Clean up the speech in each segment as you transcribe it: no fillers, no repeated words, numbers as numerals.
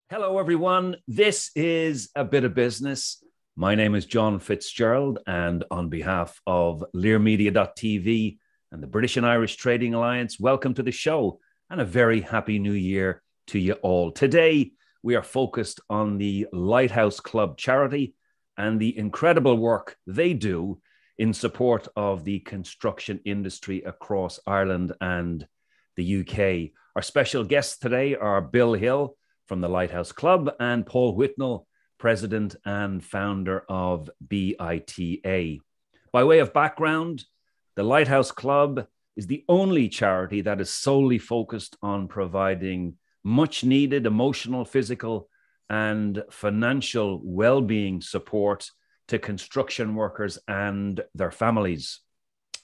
Hello, everyone. This is A Bit of Business. My name is John FitzGerald, and on behalf of learmedia.tv and the British and Irish Trading Alliance, welcome to the show and a very happy new year to you all. Today, we are focused on the Lighthouse Club Charity and the incredible work they do in support of the construction industry across Ireland and the UK. Our special guests today are Bill Hill from the Lighthouse Club and Paul Whitnell, president and founder of BITA. By way of background, the Lighthouse Club is the only charity that is solely focused on providing much needed emotional, physical, and financial well-being support to construction workers and their families.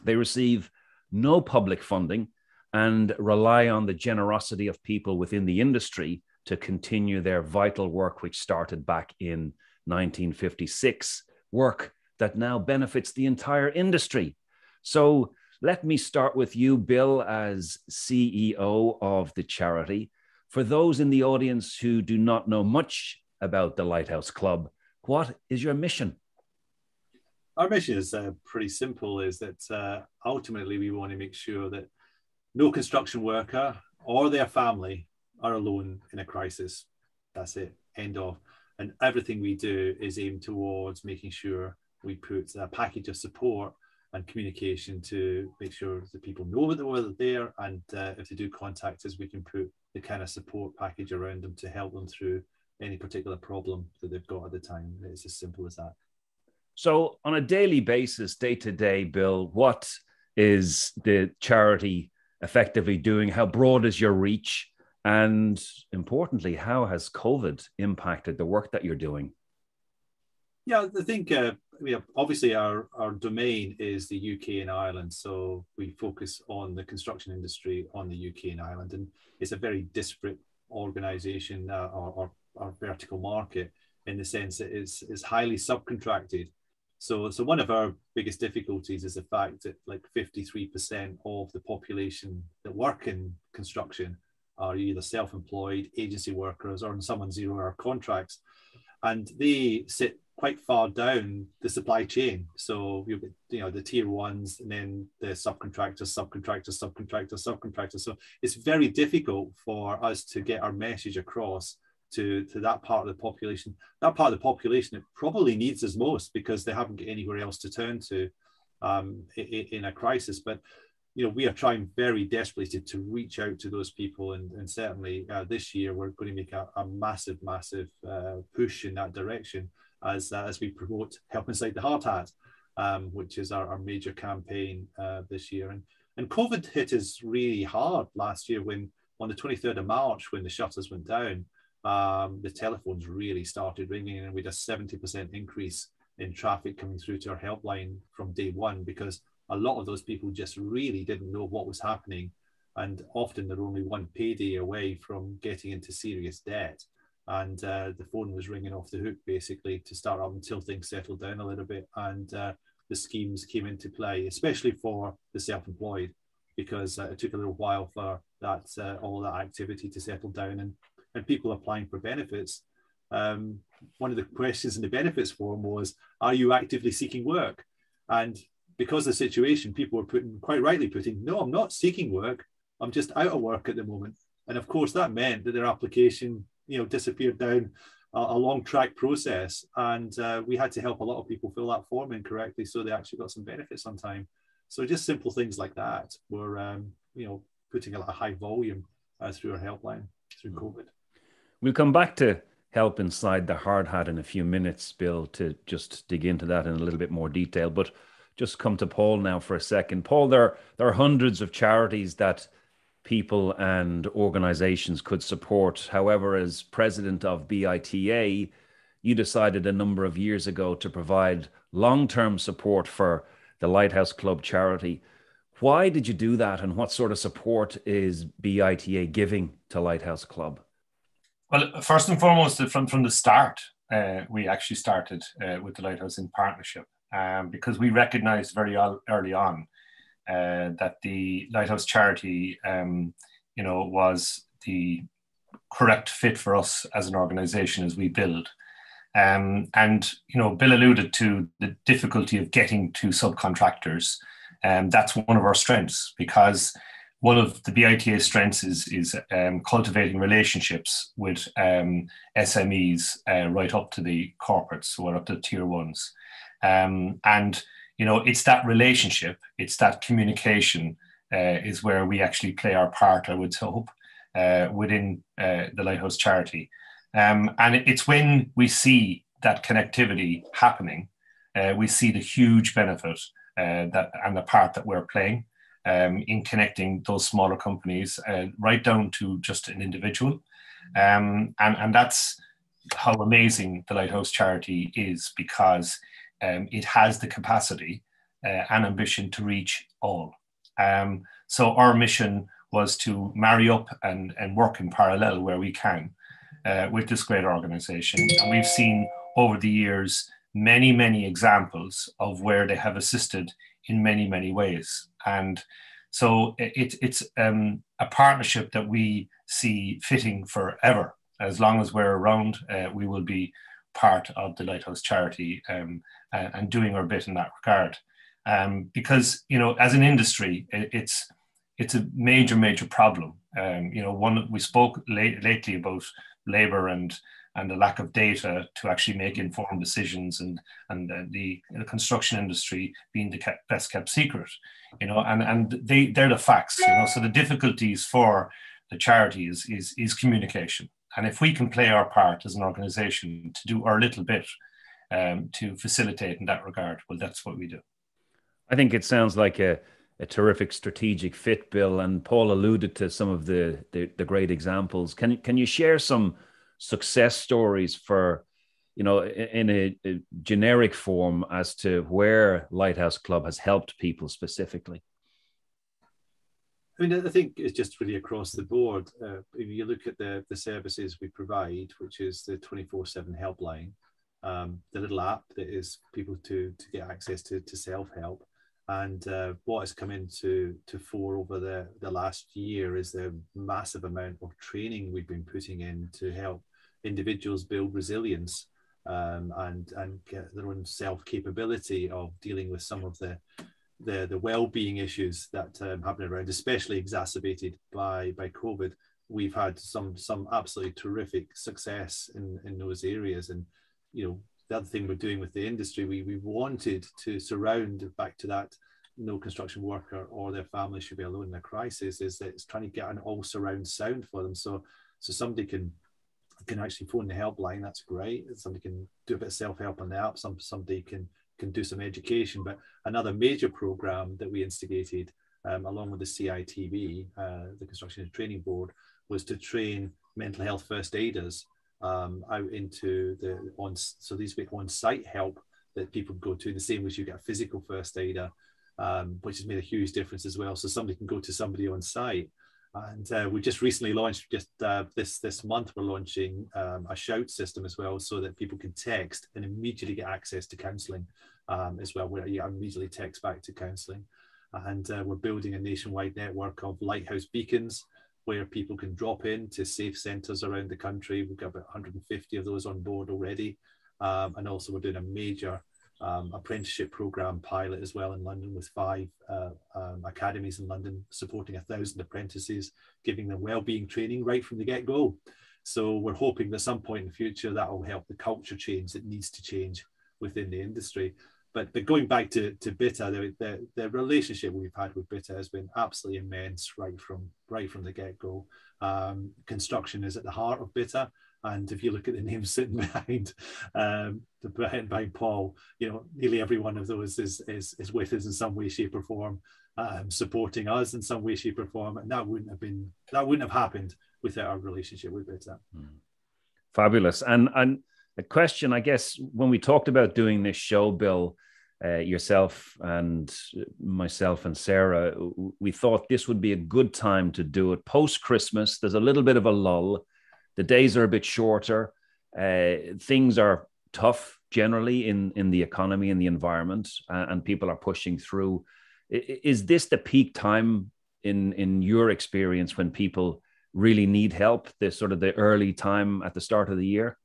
They receive no public funding and rely on the generosity of people within the industry to continue their vital work, which started back in 1956, work that now benefits the entire industry. So let me start with you, Bill, as CEO of the charity. For those in the audience who do not know much about the Lighthouse Club, what is your mission? Our mission is pretty simple, is that ultimately we want to make sure that no construction worker or their family are alone in a crisis. That's it, end of. And everything we do is aimed towards making sure we put a package of support and communication to make sure that people know that we're there, and if they do contact us, we can put the kind of support package around them to help them through any particular problem that they've got at the time. It's as simple as that. So on a daily basis, day to day, Bill, what is the charity effectively doing? How broad is your reach? And importantly, how has COVID impacted the work that you're doing? Yeah, I think obviously our domain is the UK and Ireland. So we focus on the construction industry on the UK and Ireland. And it's a very disparate organisation or vertical market, in the sense that it's highly subcontracted. So one of our biggest difficulties is the fact that like 53% of the population that work in construction are either self-employed, agency workers, or in some on zero-hour contracts. And they sit quite far down the supply chain. So you've got, the tier ones, and then the subcontractors. So it's very difficult for us to get our message across to that part of the population. That part of the population it probably needs us most, because they haven't got anywhere else to turn to in a crisis. But we are trying very desperately to reach out to those people, and certainly this year we're going to make a massive push in that direction as we promote Help Inside the Hard Hat, which is our major campaign this year. And COVID hit us really hard last year, when on the 23rd of March, when the shutters went down, the telephones really started ringing, and we had a 70% increase in traffic coming through to our helpline from day one, because a lot of those people just really didn't know what was happening. And often they're only one payday away from getting into serious debt. And the phone was ringing off the hook, basically, to start up until things settled down a little bit. And the schemes came into play, especially for the self-employed, because it took a little while for that all that activity to settle down. And people applying for benefits. One of the questions in the benefits form was, are you actively seeking work? And because of the situation, people were quite rightly putting, no, I'm not seeking work. I'm just out of work at the moment. And of course, that meant that their application, disappeared down a long track process. And we had to help a lot of people fill that form in correctly, so they actually got some benefits on time. So just simple things like that were, putting a high volume through our helpline through COVID. We'll come back to Help Inside the Hard Hat in a few minutes, Bill, to just dig into that in a little bit more detail. But just come to Paul now for a second. Paul, there are hundreds of charities that people and organizations could support. However, as president of BITA, you decided a number of years ago to provide long-term support for the Lighthouse Club Charity. Why did you do that, and what sort of support is BITA giving to Lighthouse Club? Well, first and foremost, from the start, we actually started with the Lighthouse in partnership. Because we recognized very early on that the Lighthouse Charity, was the correct fit for us as an organization as we build. And, Bill alluded to the difficulty of getting to subcontractors. That's one of our strengths, because one of the BITA strengths is cultivating relationships with SMEs right up to the corporates, or up to tier ones. It's that relationship, it's that communication is where we actually play our part, I would hope, within the Lighthouse Charity. And it's when we see that connectivity happening, we see the huge benefit and the part that we're playing in connecting those smaller companies right down to just an individual. And that's how amazing the Lighthouse Charity is, because it has the capacity and ambition to reach all. So our mission was to marry up and work in parallel where we can with this great organization. And we've seen over the years many, many examples of where they have assisted in many, many ways. And so it's a partnership that we see fitting forever. As long as we're around, we will be part of the Lighthouse Charity and doing our bit in that regard. Because, as an industry, it's a major, major problem. We spoke lately about labour and the lack of data to actually make informed decisions, and the construction industry being the best kept secret, and they're the facts, So the difficulties for the charity is communication, and if we can play our part as an organisation to do our little bit to facilitate in that regard, well, that's what we do. I think it sounds like a terrific strategic fit, Bill, and Paul alluded to some of the great examples. Can you share some success stories for, in a generic form, as to where Lighthouse Club has helped people specifically? I think it's just really across the board. If you look at the services we provide, which is the 24/7 helpline, the little app that is people to get access to self-help, and what has come into fore over the last year is the massive amount of training we've been putting in to help individuals build resilience and get their own self-capability of dealing with some of the well-being issues that happen around, especially exacerbated by COVID. We've had some absolutely terrific success in those areas. And the other thing we're doing with the industry, we wanted to surround, back to that, no construction worker or their family should be alone in a crisis, is that it's trying to get an all surround sound for them. So somebody can actually phone the helpline, that's great. Somebody can do a bit of self-help on the app, somebody can do some education. But another major program that we instigated along with the CITB, the Construction and Training Board, was to train mental health first aiders out into so these be on-site help that people go to, the same as you get a physical first aider, which has made a huge difference as well. So somebody can go to somebody on site. And we just recently launched, this month, we're launching a shout system as well, so that people can text and immediately get access to counselling as well, where you immediately text back to counselling. And we're building a nationwide network of lighthouse beacons where people can drop in to safe centres around the country. We've got about 150 of those on board already. And also we're doing a major apprenticeship programme pilot as well in London, with 5 academies in London supporting 1,000 apprentices, giving them wellbeing training right from the get-go. So we're hoping that at some point in the future that will help the culture change that needs to change within the industry. But going back to BITA, the relationship we've had with BITA has been absolutely immense right from the get-go. Construction is at the heart of BITA, and if you look at the names sitting behind Paul, nearly every one of those is with us in some way, shape, or form, supporting us in some way, shape, or form, and that wouldn't have happened without our relationship with BITA. Fabulous. And a question, I guess, when we talked about doing this show, Bill, yourself and myself and Sarah, we thought this would be a good time to do it post-Christmas. There's a little bit of a lull. The days are a bit shorter. Things are tough generally in the economy and the environment, and people are pushing through. Is this the peak time in your experience when people really need help, the sort of the early time at the start of the year?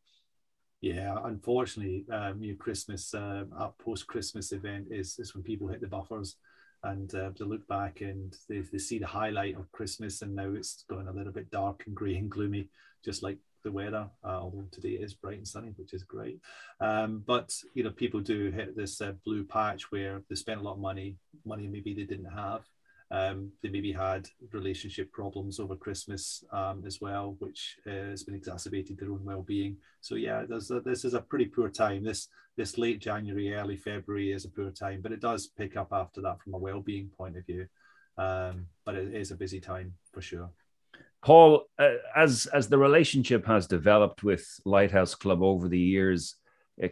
Yeah, unfortunately, your Christmas, our post-Christmas event is when people hit the buffers, and they look back and they see the highlight of Christmas, and now it's going a little bit dark and grey and gloomy, just like the weather, although today is bright and sunny, which is great. But people do hit this blue patch where they spent a lot of money maybe they didn't have. They maybe had relationship problems over Christmas as well, which has been exacerbated their own well-being. So yeah, this is a pretty poor time. This late January, early February is a poor time, but it does pick up after that from a well-being point of view. But it is a busy time for sure. Paul, as the relationship has developed with Lighthouse Club over the years,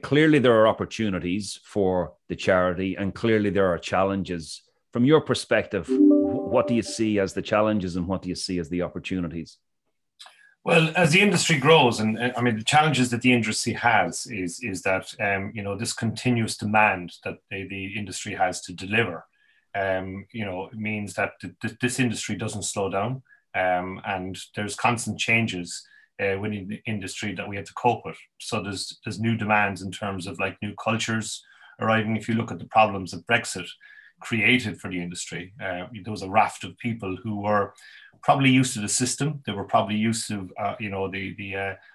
clearly there are opportunities for the charity, and clearly there are challenges. From your perspective, what do you see as the challenges and what do you see as the opportunities? Well, as the industry grows, and I mean, the challenges that the industry has is that, this continuous demand that the industry has to deliver, it means that this industry doesn't slow down. And there's constant changes within the industry that we have to cope with. So there's new demands in terms of like new cultures arriving. If you look at the problems that Brexit created for the industry, there was a raft of people who were probably used to the system. They were probably used to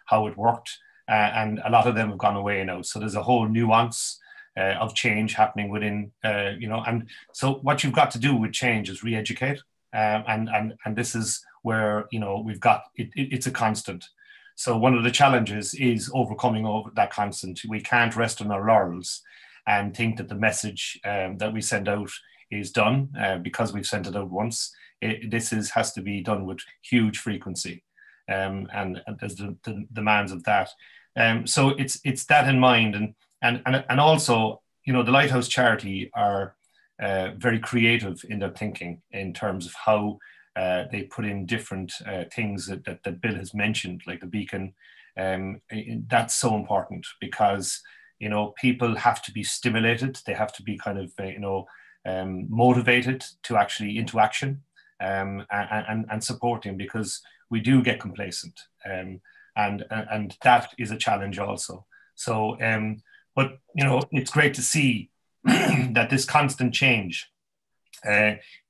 how it worked, and a lot of them have gone away now. So there's a whole nuance of change happening within, and so what you've got to do with change is re-educate. And this is where we've got it's a constant. So one of the challenges is overcoming over that constant. We can't rest on our laurels and think that the message that we send out is done because we've sent it out once. This has to be done with huge frequency, and there's the demands of that. So it's that in mind, and also the Lighthouse Charity are very creative in their thinking in terms of how they put in different things that Bill has mentioned, like the beacon. That's so important because people have to be stimulated. They have to be kind of motivated to actually into action, and supporting, because we do get complacent, and that is a challenge also. So but it's great to see that this constant change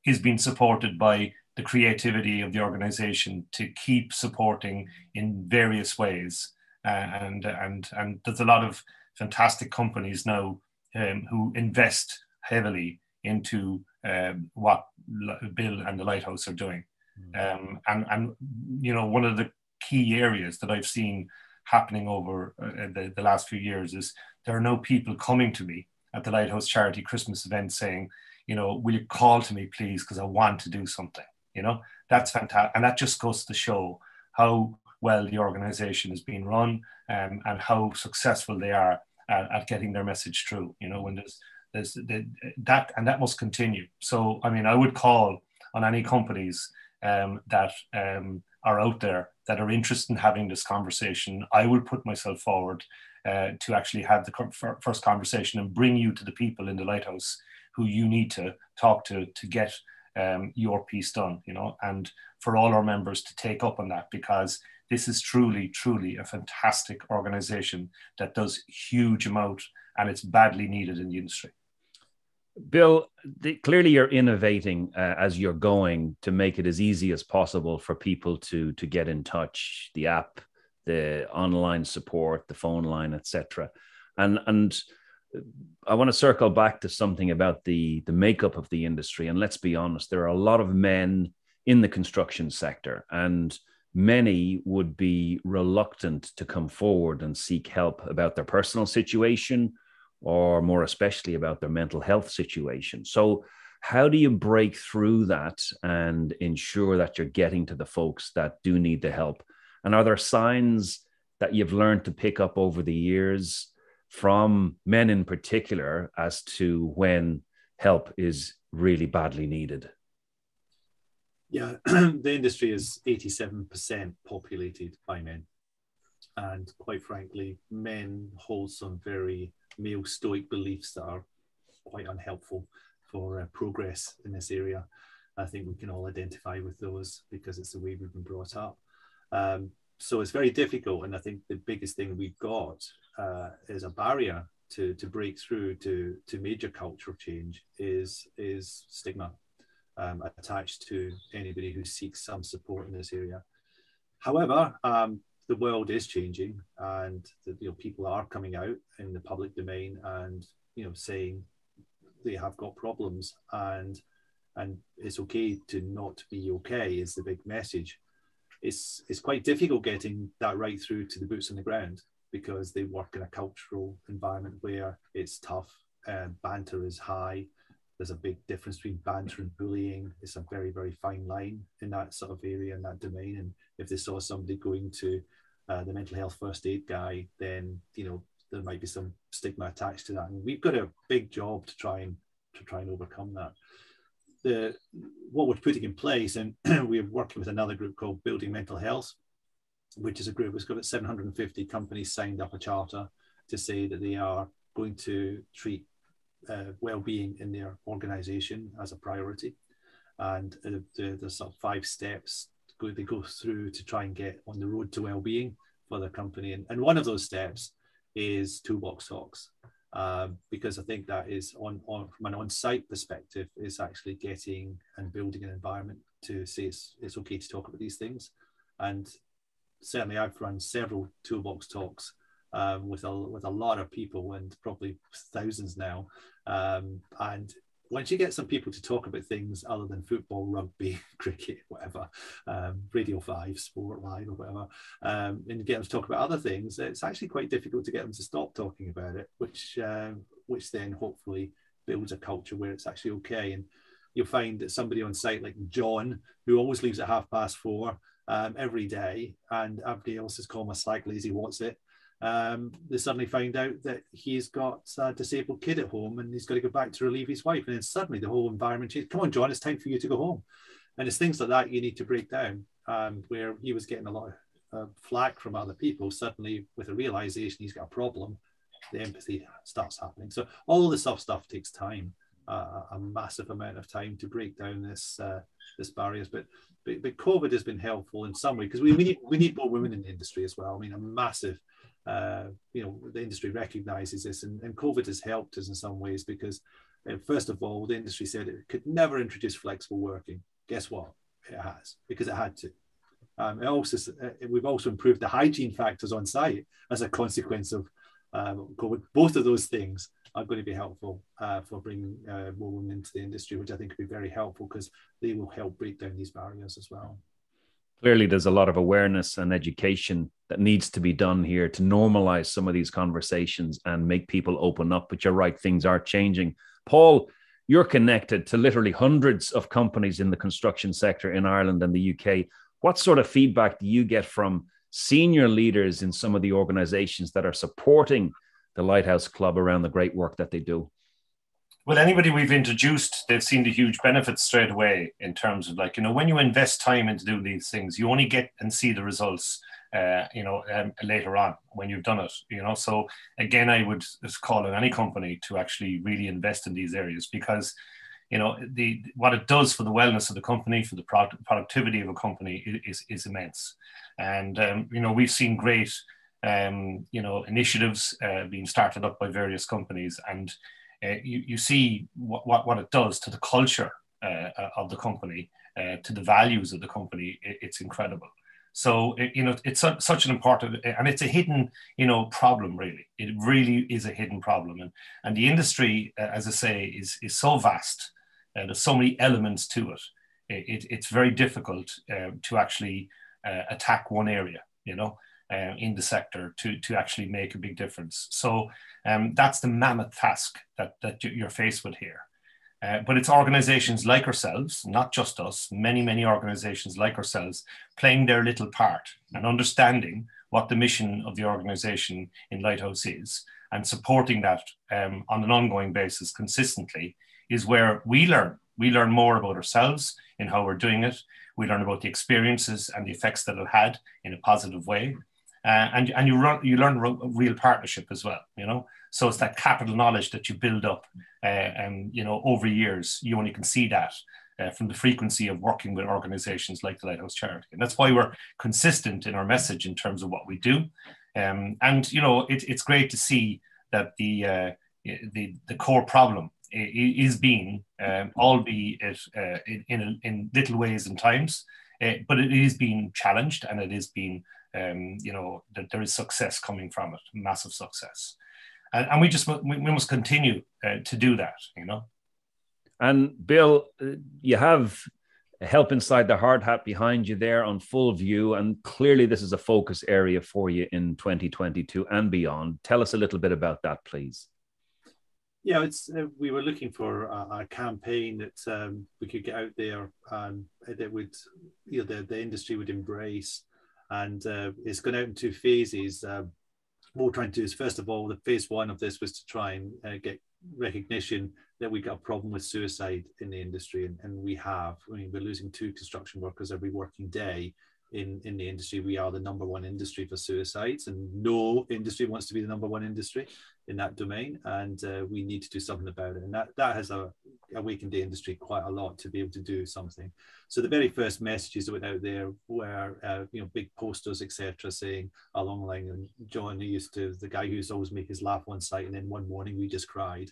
is being supported by the creativity of the organization to keep supporting in various ways, and there's a lot of fantastic companies now who invest heavily into what Bill and the Lighthouse are doing. And one of the key areas that I've seen happening over the last few years is there are now people coming to me at the Lighthouse Charity Christmas event saying, will you call to me, please, because I want to do something. That's fantastic. And that just goes to show how well the organization is being run, and how successful they are at getting their message through, when there's that, and that must continue. So, I mean, I would call on any companies that are out there that are interested in having this conversation. I will put myself forward to actually have the first conversation and bring you to the people in the Lighthouse who you need to talk to get your piece done, and for all our members to take up on that, because this is truly, truly a fantastic organization that does huge amount, and it's badly needed in the industry. Bill, clearly you're innovating as you're going to make it as easy as possible for people to get in touch, the app, the online support, the phone line, etc. And I want to circle back to something about the makeup of the industry. And let's be honest, there are a lot of men in the construction sector, and many would be reluctant to come forward and seek help about their personal situation, or more especially about their mental health situation. So how do you break through that and ensure that you're getting to the folks that do need the help? And are there signs that you've learned to pick up over the years from men in particular as to when help is really badly needed? Yeah, the industry is 87% populated by men. And quite frankly, men hold some very male stoic beliefs that are quite unhelpful for progress in this area. I think we can all identify with those because it's the way we've been brought up. So it's very difficult. And I think the biggest thing we've got is a barrier to break through to major cultural change is stigma attached to anybody who seeks some support in this area. However, the world is changing, and people are coming out in the public domain and saying they have got problems, and it's okay to not be okay is the big message. It's quite difficult getting that right through to the boots on the ground, because they work in a cultural environment where it's tough, banter is high. There's a big difference between banter and bullying. It's a very, very fine line in that sort of area, in that domain. And if they saw somebody going to the mental health first aid guy, then there might be some stigma attached to that. And we've got a big job to try and overcome that. What we're putting in place, and we're working with another group called Building Mental Health, which is a group that's got 750 companies signed up a charter to say that they are going to treat well-being in their organization as a priority. And there's sort of 5 steps they go through to try and get on the road to well-being for their company. And one of those steps is toolbox talks, because I think that is from an on-site perspective, is actually getting and building an environment to say it's okay to talk about these things. And certainly I've run several toolbox talks with a lot of people, and probably thousands now. And once you get some people to talk about things other than football, rugby, cricket, whatever, Radio 5, Sport Live or whatever, and you get them to talk about other things, it's actually quite difficult to get them to stop talking about it, which then hopefully builds a culture where it's actually okay. And you'll find that somebody on site like John, who always leaves at 4:30 every day, and everybody else is called him a slack lazy what's it, they suddenly find out that he's got a disabled kid at home and he's got to go back to relieve his wife, and then suddenly the whole environment changes. Come on, John, it's time for you to go home. And it's things like that you need to break down, where he was getting a lot of flack from other people. Suddenly, with a realization he's got a problem, the empathy starts happening. So all this stuff takes time, a massive amount of time to break down this barriers. But COVID has been helpful in some way, because we need more women in the industry as well. I mean, a massive the industry recognizes this, and COVID has helped us in some ways, because first of all, the industry said it could never introduce flexible working. Guess what? It has, because it had to. We've also improved the hygiene factors on site as a consequence of COVID. Both of those things are going to be helpful for bringing more women into the industry, which I think could be very helpful, because they will help break down these barriers as well. Clearly, there's a lot of awareness and education that needs to be done here to normalize some of these conversations and make people open up. But you're right, things are changing. Paul, you're connected to literally hundreds of companies in the construction sector in Ireland and the UK. What sort of feedback do you get from senior leaders in some of the organizations that are supporting the Lighthouse Club around the great work that they do? Well, anybody we've introduced, they've seen the huge benefits straight away, in terms of, like, when you invest time into doing these things, you only get and see the results, later on when you've done it, So again, I would just call on any company to actually really invest in these areas, because, what it does for the wellness of the company, for the productivity of a company is immense. And, we've seen great, initiatives being started up by various companies, and you see what it does to the culture of the company, to the values of the company. It's incredible. So, it's such an important, and it's a hidden, problem, really. It really is a hidden problem. And the industry, as I say, is so vast, and there's so many elements to it. It's very difficult to actually attack one area, in the sector to actually make a big difference. So that's the mammoth task that you're faced with here. But it's organizations like ourselves, not just us, many organizations like ourselves, playing their little part and understanding what the mission of the organization in Lighthouse is, and supporting that on an ongoing basis consistently, is where we learn. We learn more about ourselves in how we're doing it. We learn about the experiences and the effects that it had in a positive way. And you learn real partnership as well, So it's that capital knowledge that you build up, over years. You only can see that from the frequency of working with organizations like the Lighthouse Charity. And that's why we're consistent in our message in terms of what we do. And, you know, it's great to see that the core problem is being, albeit in little ways and times, but it is being challenged, and it is being, you know, that there is success coming from it, massive success. And we must continue to do that, you know. And Bill, you have Help Inside the Hard Hat behind you there on full view, and clearly this is a focus area for you in 2022 and beyond. Tell us a little bit about that, please. Yeah, we were looking for a campaign that we could get out there that would, you know, the industry would embrace, and it's gone out in two phases. What we're trying to do is, first of all, the phase one of this was to try and get recognition that we got a problem with suicide in the industry, and we have. I mean, we're losing 2 construction workers every working day in the industry. We are the #1 industry for suicides, and no industry wants to be the #1 industry in that domain, and we need to do something about it. And that has awakened the industry quite a lot to be able to do something. So the very first messages that went out there were, you know, big posters, etc., saying along the line, and John, the guy who used to always make us laugh on site, and then one morning we just cried.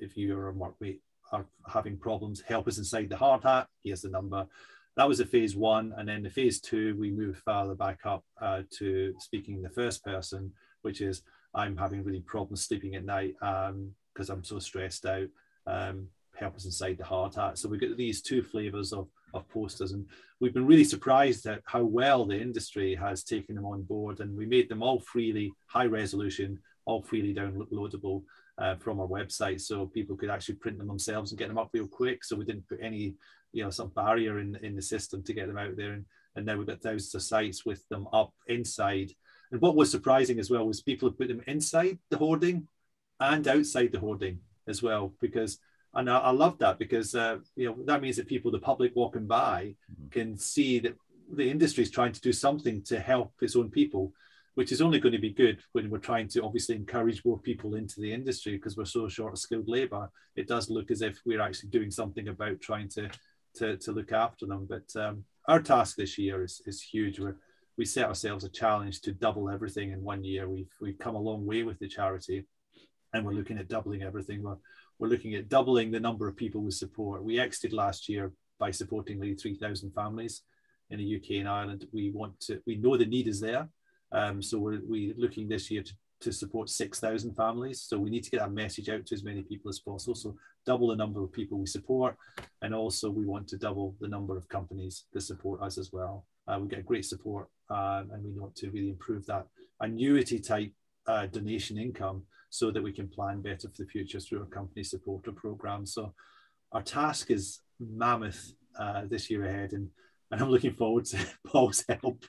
If you are having problems, help us inside the hard hat. Here's the number. That was the phase one, and then the phase two, we moved farther back up to speaking in the first person, which is, I'm having really problems sleeping at night because I'm so stressed out. Help us inside the hard hat. So we've got these 2 flavors of posters, and we've been really surprised at how well the industry has taken them on board, and we made them all freely, high resolution, all freely downloadable from our website, so people could actually print them themselves and get them up real quick. So we didn't put any, you know, some barrier in the system to get them out there, and now we've got thousands of sites with them up inside. And what was surprising as well was people have put them inside the hoarding and outside the hoarding as well, because, and I love that, because you know, that means that people, the public walking by, can see that the industry is trying to do something to help its own people, which is only going to be good when we're trying to obviously encourage more people into the industry, because we're so short of skilled labor. It does look as if we're actually doing something about trying to look after them. But our task this year is huge. We set ourselves a challenge to double everything in 1 year. We've come a long way with the charity, and we're looking at doubling everything. We're looking at doubling the number of people we support. We exited last year by supporting nearly 3,000 families in the UK and Ireland. We know the need is there. So we're looking this year to support 6,000 families. So we need to get that message out to as many people as possible. So double the number of people we support. And also we want to double the number of companies that support us as well. We get great support, and we want to really improve that annuity type donation income so that we can plan better for the future through our company supporter program. So our task is mammoth this year ahead, and I'm looking forward to Paul's help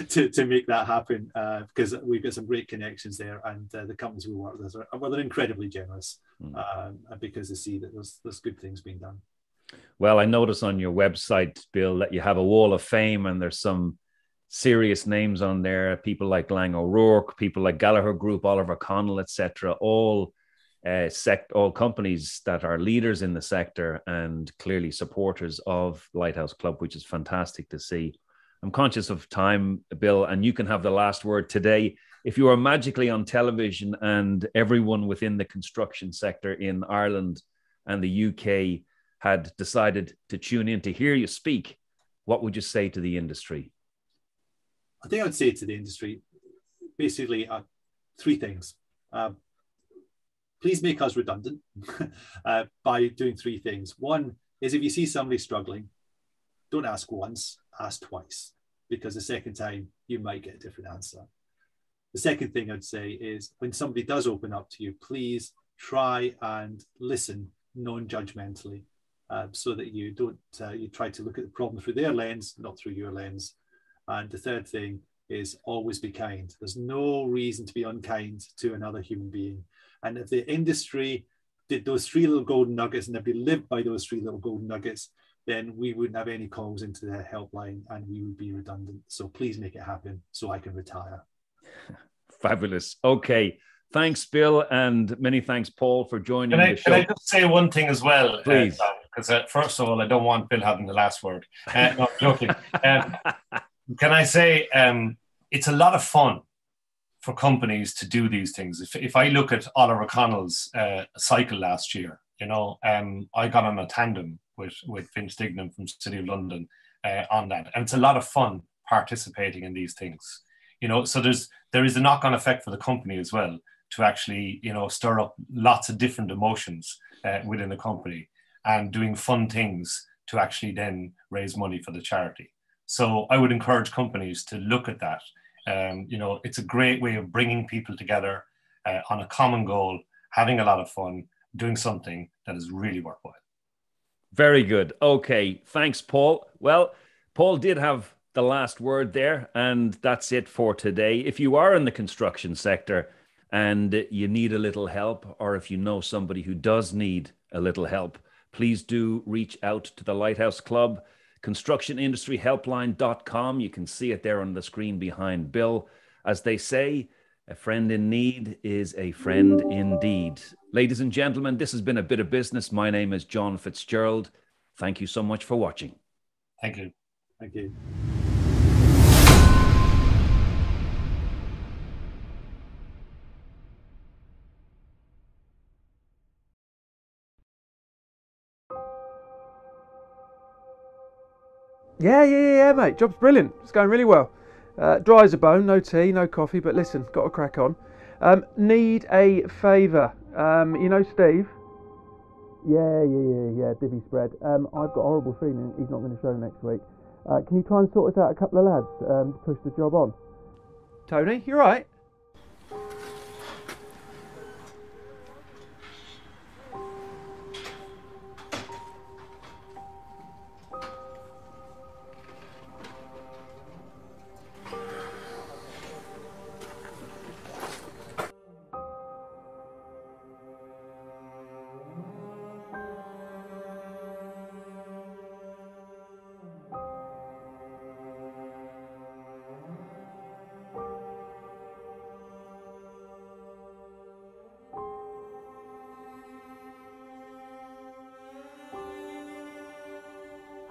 to make that happen, because we've got some great connections there, and the companies we work with they're incredibly generous because they see that there's good things being done. Well, I notice on your website, Bill, that you have a wall of fame, and there's some serious names on there. People like Lang O'Rourke, people like Gallagher Group, Oliver Connell, etc. All companies that are leaders in the sector and clearly supporters of Lighthouse Club, which is fantastic to see. I'm conscious of time, Bill, and you can have the last word today. If you are magically on television and everyone within the construction sector in Ireland and the UK had decided to tune in to hear you speak, what would you say to the industry? I think I would say to the industry, basically 3 things. Please make us redundant by doing 3 things. One is, if you see somebody struggling, don't ask once, ask twice, because the second time you might get a different answer. The second thing I'd say is, when somebody does open up to you, please try and listen non-judgmentally, so that you don't, you try to look at the problem through their lens, not through your lens. And the third thing is, always be kind. There's no reason to be unkind to another human being. And if the industry did those 3 little golden nuggets, and if we lived by those 3 little golden nuggets, then we wouldn't have any calls into the helpline, and we would be redundant. So please make it happen so I can retire. Fabulous. Okay. Thanks, Bill, and many thanks, Paul, for joining the show. Can I just say one thing as well? Please. because first of all, I don't want Bill having the last word. No, I'm joking. Can I say it's a lot of fun for companies to do these things. If I look at Oliver Connell's cycle last year, I got on a tandem with Vince Dignam from City of London on that. And it's a lot of fun participating in these things. So there is a knock-on effect for the company as well to actually, stir up lots of different emotions within the company and doing fun things to actually then raise money for the charity. So I would encourage companies to look at that. It's a great way of bringing people together on a common goal, having a lot of fun, doing something that is really worthwhile. Very good. Okay. Thanks, Paul. Well, Paul did have the last word there, and that's it for today. If you are in the construction sector and you need a little help, or if you know somebody who does need a little help, please do reach out to the Lighthouse Club, constructionindustryhelpline.com. You can see it there on the screen behind Bill. As they say, a friend in need is a friend indeed. Ladies and gentlemen, this has been A Bit of Business. My name is John FitzGerald. Thank you so much for watching. Thank you. Thank you. Yeah, mate. Job's brilliant. It's going really well. Dry as a bone, no tea, no coffee, but listen, got to crack on. Need a favour. Steve? Yeah, divvy spread. I've got a horrible feeling he's not going to show next week. Can you try and sort us out a couple of lads to push the job on? Tony, you right?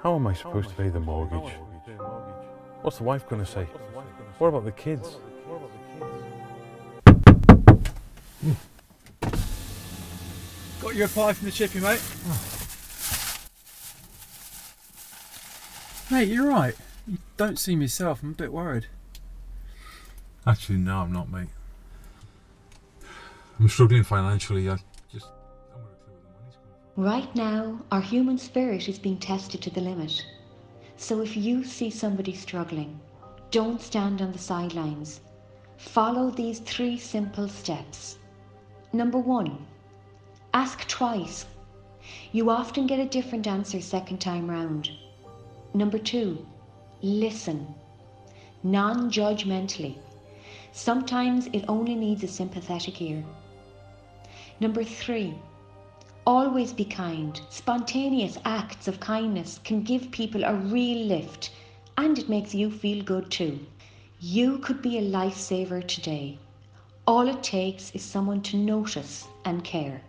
How am I supposed to pay the mortgage? What's the wife going to say? What about the kids? Got your reply from the chippy, mate. Mate, you're right. You don't seem yourself. I'm a bit worried. Actually, no, I'm not, mate. I'm struggling financially. I just don't want to clue where the money's coming from. Right now, our human spirit is being tested to the limit. So if you see somebody struggling, don't stand on the sidelines. Follow these 3 simple steps. Number 1, ask twice. You often get a different answer second time round. Number 2, listen, non-judgmentally. Sometimes it only needs a sympathetic ear. Number 3, always be kind. Spontaneous acts of kindness can give people a real lift, and it makes you feel good too. You could be a lifesaver today. All it takes is someone to notice and care.